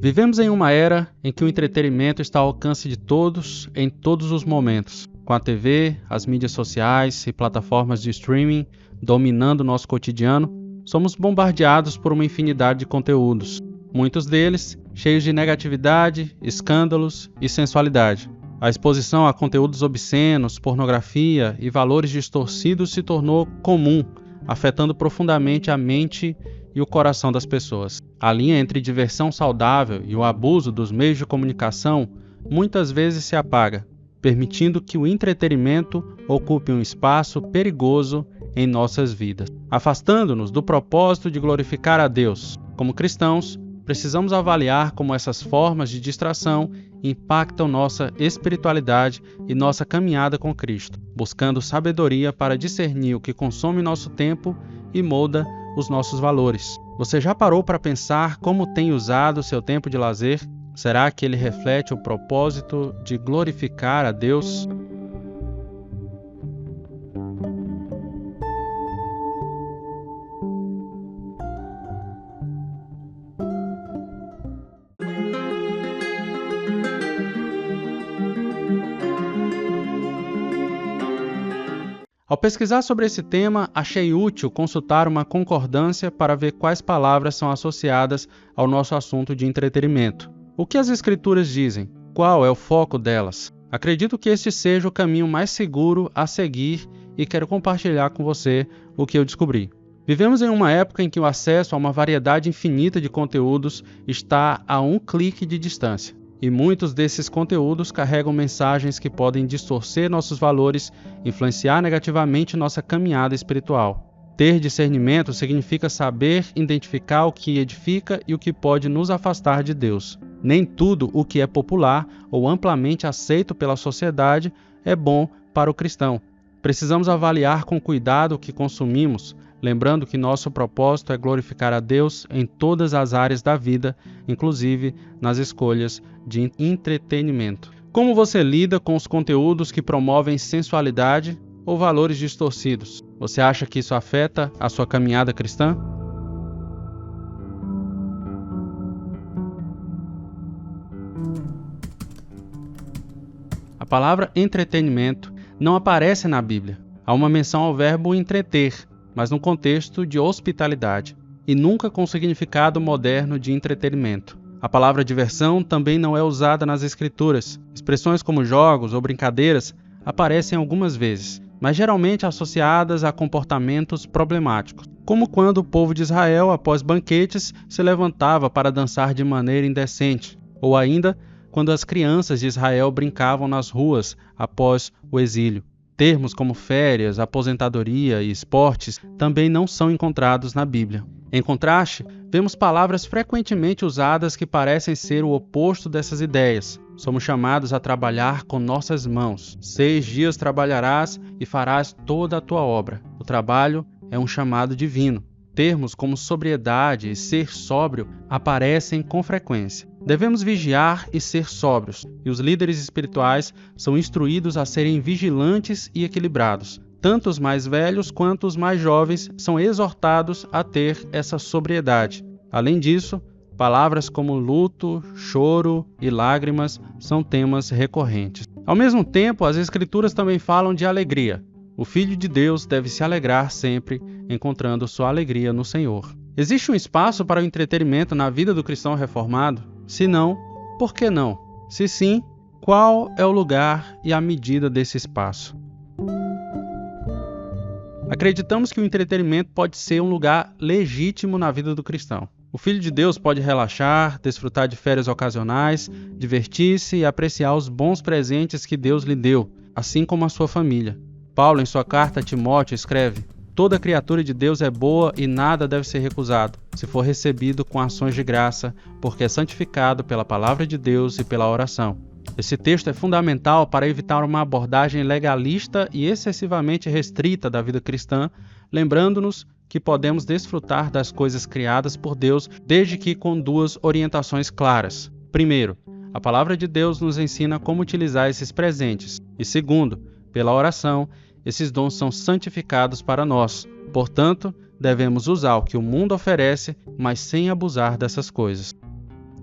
Vivemos em uma era em que o entretenimento está ao alcance de todos, em todos os momentos. Com a TV, as mídias sociais e plataformas de streaming dominando nosso cotidiano, somos bombardeados por uma infinidade de conteúdos, muitos deles cheios de negatividade, escândalos e sensualidade. A exposição a conteúdos obscenos, pornografia e valores distorcidos se tornou comum, afetando profundamente a mente e o coração das pessoas. A linha entre diversão saudável e o abuso dos meios de comunicação muitas vezes se apaga, permitindo que o entretenimento ocupe um espaço perigoso em nossas vidas, afastando-nos do propósito de glorificar a Deus. Como cristãos, precisamos avaliar como essas formas de distração impactam nossa espiritualidade e nossa caminhada com Cristo, buscando sabedoria para discernir o que consome nosso tempo e molda os nossos valores. Você já parou para pensar como tem usado o seu tempo de lazer? Será que ele reflete o propósito de glorificar a Deus? Ao pesquisar sobre esse tema, achei útil consultar uma concordância para ver quais palavras são associadas ao nosso assunto de entretenimento. O que as Escrituras dizem? Qual é o foco delas? Acredito que este seja o caminho mais seguro a seguir e quero compartilhar com você o que eu descobri. Vivemos em uma época em que o acesso a uma variedade infinita de conteúdos está a um clique de distância. E muitos desses conteúdos carregam mensagens que podem distorcer nossos valores, influenciar negativamente nossa caminhada espiritual. Ter discernimento significa saber identificar o que edifica e o que pode nos afastar de Deus. Nem tudo o que é popular ou amplamente aceito pela sociedade é bom para o cristão. Precisamos avaliar com cuidado o que consumimos, lembrando que nosso propósito é glorificar a Deus em todas as áreas da vida, inclusive nas escolhas de entretenimento. Como você lida com os conteúdos que promovem sensualidade ou valores distorcidos? Você acha que isso afeta a sua caminhada cristã? A palavra entretenimento não aparece na Bíblia. Há uma menção ao verbo entreter, mas no contexto de hospitalidade, e nunca com o significado moderno de entretenimento. A palavra diversão também não é usada nas Escrituras. Expressões como jogos ou brincadeiras aparecem algumas vezes, mas geralmente associadas a comportamentos problemáticos, como quando o povo de Israel, após banquetes, se levantava para dançar de maneira indecente, ou ainda quando as crianças de Israel brincavam nas ruas após o exílio. Termos como férias, aposentadoria e esportes também não são encontrados na Bíblia. Em contraste, vemos palavras frequentemente usadas que parecem ser o oposto dessas ideias. Somos chamados a trabalhar com nossas mãos. 6 dias trabalharás e farás toda a tua obra. O trabalho é um chamado divino. Termos como sobriedade e ser sóbrio aparecem com frequência. Devemos vigiar e ser sóbrios, e os líderes espirituais são instruídos a serem vigilantes e equilibrados. Tanto os mais velhos quanto os mais jovens são exortados a ter essa sobriedade. Além disso, palavras como luto, choro e lágrimas são temas recorrentes. Ao mesmo tempo, as Escrituras também falam de alegria. O Filho de Deus deve se alegrar sempre, encontrando sua alegria no Senhor. Existe um espaço para o entretenimento na vida do cristão reformado? Se não, por que não? Se sim, qual é o lugar e a medida desse espaço? Acreditamos que o entretenimento pode ser um lugar legítimo na vida do cristão. O Filho de Deus pode relaxar, desfrutar de férias ocasionais, divertir-se e apreciar os bons presentes que Deus lhe deu, assim como a sua família. Paulo, em sua carta a Timóteo, escreve: toda criatura de Deus é boa e nada deve ser recusado, se for recebido com ações de graça, porque é santificado pela palavra de Deus e pela oração. Esse texto é fundamental para evitar uma abordagem legalista e excessivamente restrita da vida cristã, lembrando-nos que podemos desfrutar das coisas criadas por Deus, desde que com 2 orientações claras. Primeiro, a palavra de Deus nos ensina como utilizar esses presentes. E segundo, pela oração, esses dons são santificados para nós. Portanto, devemos usar o que o mundo oferece, mas sem abusar dessas coisas.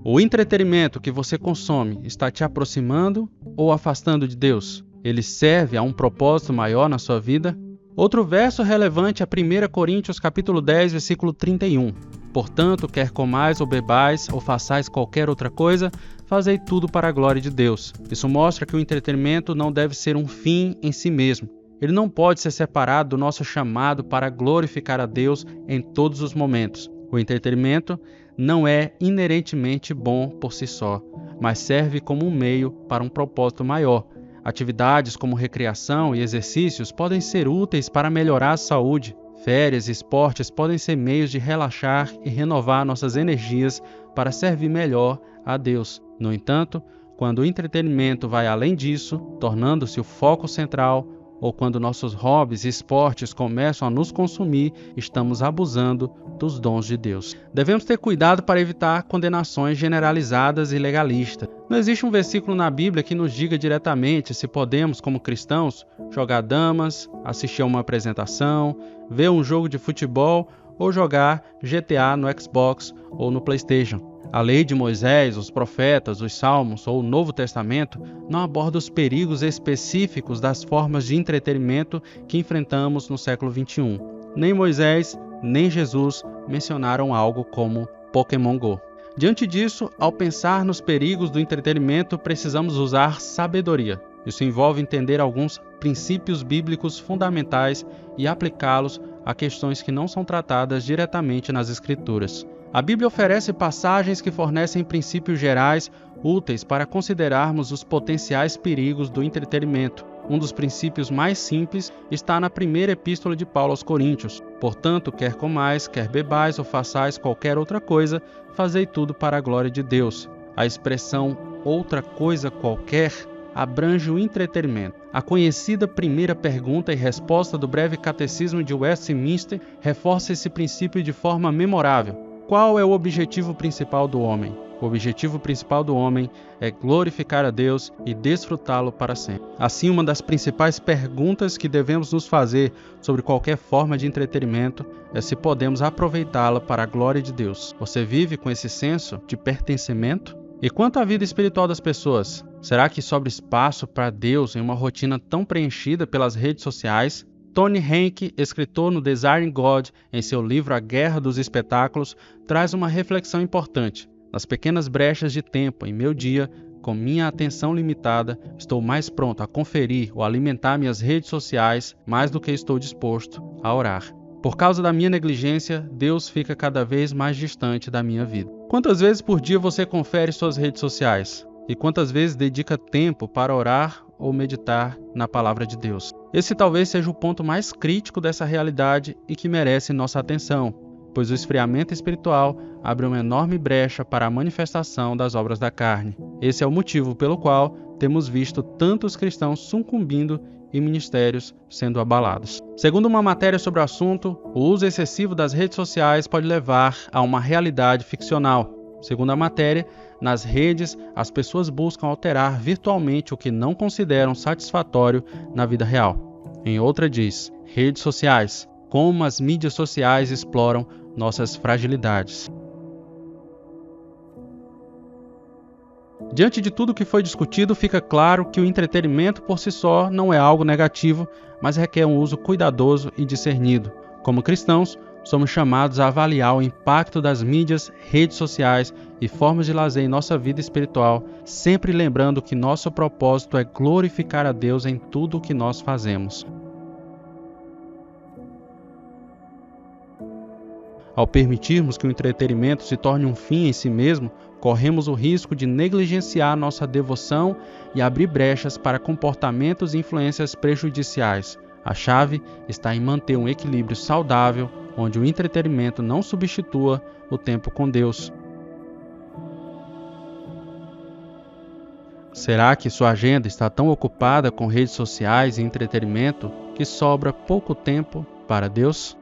O entretenimento que você consome está te aproximando ou afastando de Deus? Ele serve a um propósito maior na sua vida? Outro verso relevante é 1 Coríntios capítulo 10, versículo 31. Portanto, quer comais ou bebais ou façais qualquer outra coisa, fazei tudo para a glória de Deus. Isso mostra que o entretenimento não deve ser um fim em si mesmo. Ele não pode ser separado do nosso chamado para glorificar a Deus em todos os momentos. O entretenimento não é inerentemente bom por si só, mas serve como um meio para um propósito maior. Atividades como recreação e exercícios podem ser úteis para melhorar a saúde. Férias e esportes podem ser meios de relaxar e renovar nossas energias para servir melhor a Deus. No entanto, quando o entretenimento vai além disso, tornando-se o foco central, ou quando nossos hobbies e esportes começam a nos consumir, estamos abusando dos dons de Deus. Devemos ter cuidado para evitar condenações generalizadas e legalistas. Não existe um versículo na Bíblia que nos diga diretamente se podemos, como cristãos, jogar damas, assistir a uma apresentação, ver um jogo de futebol ou jogar GTA no Xbox ou no PlayStation. A lei de Moisés, os profetas, os salmos ou o Novo Testamento não aborda os perigos específicos das formas de entretenimento que enfrentamos no século XXI. Nem Moisés, nem Jesus mencionaram algo como Pokémon Go. Diante disso, ao pensar nos perigos do entretenimento, precisamos usar sabedoria. Isso envolve entender alguns princípios bíblicos fundamentais e aplicá-los a questões que não são tratadas diretamente nas Escrituras. A Bíblia oferece passagens que fornecem princípios gerais úteis para considerarmos os potenciais perigos do entretenimento. Um dos princípios mais simples está na primeira epístola de Paulo aos Coríntios. Portanto, quer comais, quer bebais ou façais qualquer outra coisa, fazei tudo para a glória de Deus. A expressão outra coisa qualquer abrange o entretenimento. A conhecida primeira pergunta e resposta do breve catecismo de Westminster reforça esse princípio de forma memorável. Qual é o objetivo principal do homem? O objetivo principal do homem é glorificar a Deus e desfrutá-lo para sempre. Assim, uma das principais perguntas que devemos nos fazer sobre qualquer forma de entretenimento é se podemos aproveitá-la para a glória de Deus. Você vive com esse senso de pertencimento? E quanto à vida espiritual das pessoas? Será que sobra espaço para Deus em uma rotina tão preenchida pelas redes sociais? Tony Henke, escritor no Desiring God, em seu livro A Guerra dos Espetáculos, traz uma reflexão importante. Nas pequenas brechas de tempo em meu dia, com minha atenção limitada, estou mais pronto a conferir ou alimentar minhas redes sociais mais do que estou disposto a orar. Por causa da minha negligência, Deus fica cada vez mais distante da minha vida. Quantas vezes por dia você confere suas redes sociais? E quantas vezes dedica tempo para orar ou meditar na palavra de Deus? Esse talvez seja o ponto mais crítico dessa realidade e que merece nossa atenção, pois o esfriamento espiritual abre uma enorme brecha para a manifestação das obras da carne. Esse é o motivo pelo qual temos visto tantos cristãos sucumbindo e ministérios sendo abalados. Segundo uma matéria sobre o assunto, o uso excessivo das redes sociais pode levar a uma realidade ficcional. Segundo a matéria, nas redes, as pessoas buscam alterar virtualmente o que não consideram satisfatório na vida real. Em outra diz, redes sociais, como as mídias sociais exploram nossas fragilidades. Diante de tudo que foi discutido, fica claro que o entretenimento por si só não é algo negativo, mas requer um uso cuidadoso e discernido. Como cristãos, somos chamados a avaliar o impacto das mídias, redes sociais e formas de lazer em nossa vida espiritual, sempre lembrando que nosso propósito é glorificar a Deus em tudo o que nós fazemos. Ao permitirmos que o entretenimento se torne um fim em si mesmo, corremos o risco de negligenciar nossa devoção e abrir brechas para comportamentos e influências prejudiciais. A chave está em manter um equilíbrio saudável, onde o entretenimento não substitua o tempo com Deus. Será que sua agenda está tão ocupada com redes sociais e entretenimento que sobra pouco tempo para Deus?